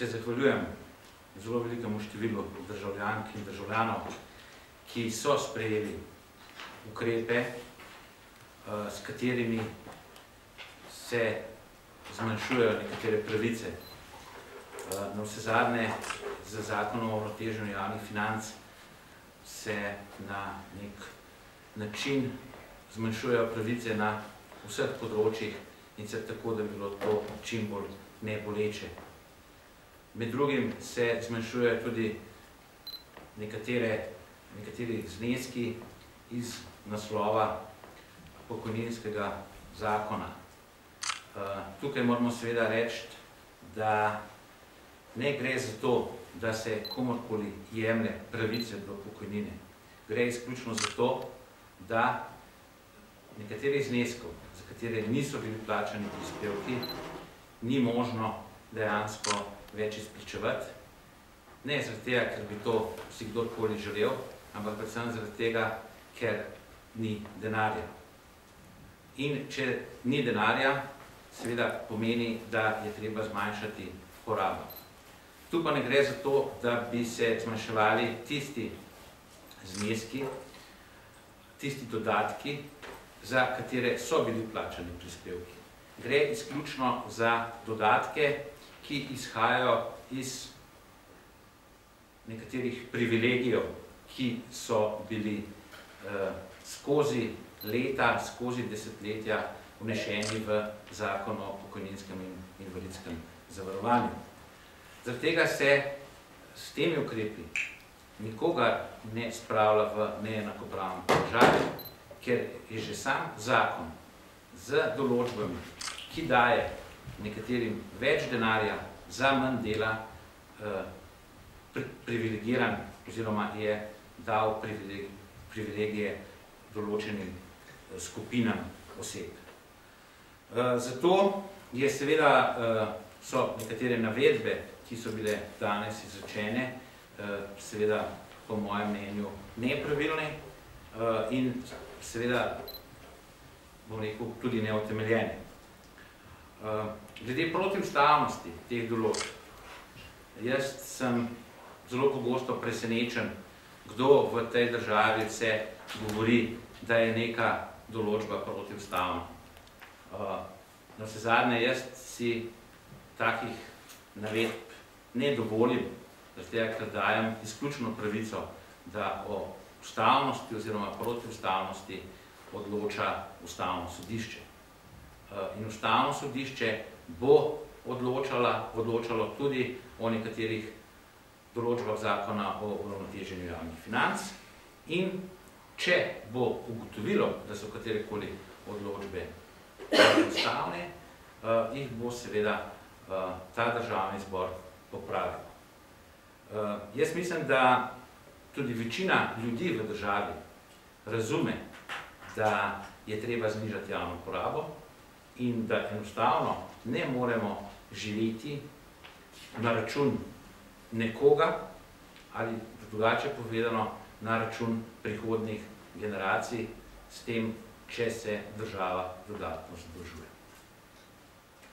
se zahvaljujem zelo velikemu številu državljank in državljanov, ki so sprejeli ukrepe, s katerimi se zmanjšujejo nekatere pravice. Navsezadnje z zakonom o uravnoteženju javnih financ se na nek način zmanjšujejo pravice na vseh področjih in se tako, da bi bilo to čim bolj neboleče. Med drugim se zmanjšujejo tudi nekateri zneski iz naslova pokojninskega zakona. Tukaj moramo seveda reči, da ne gre za to, da se komorkoli jemlje pravice do pokojnine. Gre izključno za to, da nekaterih zneskov, za katere niso bili plačani prispevki, ni možno dejansko več izplačevati. Ne zaradi tega, ker bi to si kdorkoli želel, ampak predvsem zaradi tega, ker ni denarja. In če ni denarja, seveda pomeni, da je treba zmanjšati porabo. Tu pa ne gre za to, da bi se zmanjševali tisti zneski, tisti dodatki, za katere so bili plačani prispevki. Gre izključno za dodatke, ki izhajajo iz nekaterih privilegijev, ki so bili skozi leta, skozi desetletja vnešeni v zakon o pokojninskem in invalidskem zavarovanju. Zaradi tega se s temi ukrepi nikogar ne spravlja v neenakopraven položaj, ker je že sam zakon z določbami, ki daje nekaterim več denarja za manj dela, privilegiran oziroma je dal privilegije določenim skupinam oseb. Zato je seveda so nekatere navedbe, ki so bile danes izrečene, seveda po mojem mnenju nepravilne in seveda, bom rekel, tudi neutemeljene. Glede protiustavnosti teh določb, jaz sem zelo pogosto presenečen, kdo v tej državi vse govori, da je neka določba protiustavna. Navsezadnje jaz si takih navedb ne dovolim, ker dajem izključno pravico, da o ustavnosti oziroma protiustavnosti odloča Ustavno sodišče. In Ustavno sodišče bo odločalo tudi o nekaterih določbah zakona o uravnoteženju javnih financ in če bo ugotovilo, da so katerekoli odločbe protiustavne, jih bo seveda ta državni zbor popravil. Jaz mislim, da tudi večina ljudi v državi razume, da je treba znižati javno porabo in da enostavno ne moremo živeti na račun nekoga ali drugače povedano na račun prihodnjih generacij s tem, če se država dodatno zadolžuje.